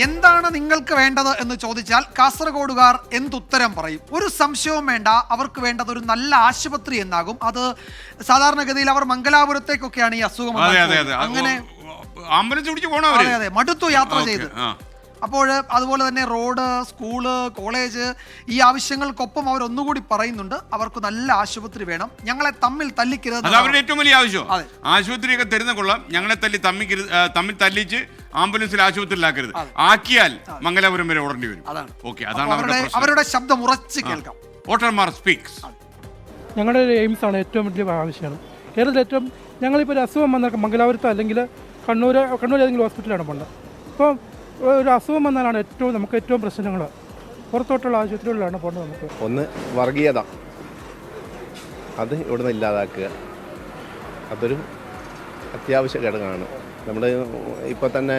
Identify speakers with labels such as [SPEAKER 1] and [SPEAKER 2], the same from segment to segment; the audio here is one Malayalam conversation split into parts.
[SPEAKER 1] എന്താണ് നിങ്ങൾക്ക് വേണ്ടത് എന്ന് ചോദിച്ചാൽ കാസർഗോഡുകാർ എന്തുത്തരം പറയും? ഒരു സംശയവും വേണ്ട, അവർക്ക് വേണ്ടത് ഒരു നല്ല ആശുപത്രി എന്നാകും. അത് സാധാരണഗതിയിൽ അവർ മംഗലാപുരത്തേക്കൊക്കെയാണ് ഈ അസുഖം അങ്ങനെ മടുത്തു യാത്ര ചെയ്ത്. അപ്പോൾ അതുപോലെ തന്നെ റോഡ്, സ്കൂള്, കോളേജ്, ഈ ആവശ്യങ്ങൾക്കൊപ്പം അവർ ഒന്നുകൂടി പറയുന്നുണ്ട് അവർക്ക് നല്ല ആശുപത്രി വേണം, ഞങ്ങളെ തമ്മിൽ തല്ലിക്കരുത്.
[SPEAKER 2] അത് അവരുടെ ഏറ്റവും വലിയ ആവശ്യം. ആശുപത്രിയൊക്കെ തരുന്ന കൊള്ളാം, ഞങ്ങളെ തമ്മിൽ തല്ലിച്ച് ആംബുലൻസിൽ ആശുപത്രിയിലാക്കരുത്. ആക്കിയാൽ മംഗലാപുരം വരെ ഓടേണ്ടി വരും. അതാണ്
[SPEAKER 1] അവരുടെ ശബ്ദം ഉറച്ച് കേൾക്കാം.
[SPEAKER 2] വോട്ടർമാർ സ്പീക്സ്.
[SPEAKER 3] ഞങ്ങളുടെ എയിംസ് ആണ് ഏറ്റവും വലിയ ആവശ്യമാണ്. കേരളത്തിൽ ഏറ്റവും ഞങ്ങളിപ്പോൾ ഒരു അസുഖം വന്നാൽ മംഗലാപുരത്തോ അല്ലെങ്കിൽ കണ്ണൂർ ഏതെങ്കിലും ഹോസ്പിറ്റലാണ് പോകേണ്ടത്. ഇപ്പോൾ ഒരു അസുഖം വന്നാലാണ് നമുക്ക് ഏറ്റവും പ്രശ്നങ്ങൾ. പുറത്തോട്ടുള്ള ആശുപത്രികളിലാണ് പോകേണ്ടത്. നമുക്ക്
[SPEAKER 4] ഒന്ന് വർഗീയത, അത് ഇവിടുന്ന് ഇല്ലാതാക്കുക, അതൊരു അത്യാവശ്യ ഘടകമാണ്. നമ്മൾ ഇപ്പോൾ തന്നെ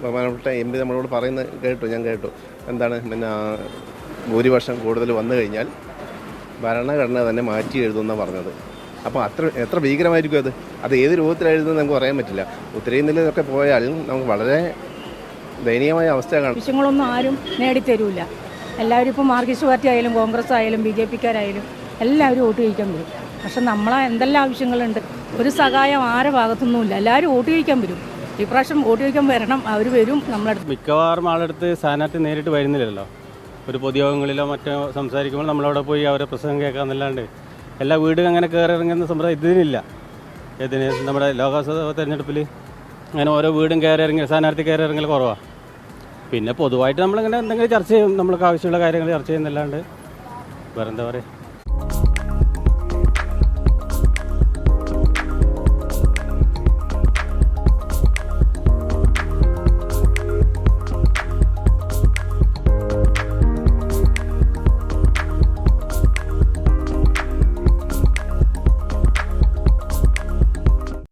[SPEAKER 4] ബഹുമാനപ്പെട്ട MP നമ്മളോട് പറയുന്നത് ഞാൻ കേട്ടു. എന്താണ് പിന്നെ ഭൂരിപക്ഷം കൂടുതൽ വന്നു കഴിഞ്ഞാൽ ഭരണഘടന തന്നെ മാറ്റി എഴുതുമെന്നാണ് പറഞ്ഞത്. അപ്പോൾ എത്ര ഭീകരമായിരിക്കും അത് ഏത് രൂപത്തിലെഴുതുന്നത് നമുക്ക് പറയാൻ പറ്റില്ല. ഉത്തരേന്ത്യയിലൊക്കെ പോയാൽ നമുക്ക് വളരെ ദയനീയമായ അവസ്ഥ കാണും.
[SPEAKER 5] വിഷയങ്ങളൊന്നും ആരും നേടിത്തരൂല. എല്ലാവരും ഇപ്പോൾ മാർക്സിസ്റ്റ് പാർട്ടി ആയാലും കോൺഗ്രസ് ആയാലും BJPക്കാരായാലും എല്ലാവരും വോട്ട് ചോദിക്കാൻ വരും. പക്ഷെ നമ്മളെ എന്തെല്ലാം ആവശ്യങ്ങളുണ്ട്, ഒരു സഹായം ആരെ ഭാഗത്തൊന്നുമില്ല. എല്ലാവരും വോട്ട് ചോദിക്കാൻ വരും. ഇപ്രാവശ്യം വോട്ട് ചോദിക്കാൻ വരണം, അവർ വരും നമ്മളടുത്ത്.
[SPEAKER 6] മിക്കവാറും ആളടുത്ത് സ്ഥാനാർത്ഥി നേരിട്ട് വരുന്നില്ലല്ലോ. ഒരു പൊതുയോഗങ്ങളിലോ മറ്റോ സംസാരിക്കുമ്പോൾ നമ്മളവിടെ പോയി അവരെ പ്രസംഗം കേൾക്കാമെന്നല്ലാണ്ട് എല്ലാ വീടും അങ്ങനെ കയറി ഇറങ്ങുന്ന സമ്പ്രദായം ഇതിനില്ല. നമ്മുടെ ലോക്സഭാ തെരഞ്ഞെടുപ്പിൽ അങ്ങനെ ഓരോ വീടും സ്ഥാനാർത്ഥി കയറി ഇറങ്ങൽ കുറവാണ്. പിന്നെ പൊതുവായിട്ട് നമ്മളിങ്ങനെ എന്തെങ്കിലും ചർച്ച ചെയ്യും, നമ്മൾക്ക് ആവശ്യമുള്ള കാര്യങ്ങൾ ചർച്ച ചെയ്യുന്നല്ലാണ്ട് വേറെ എന്താ പറയുക.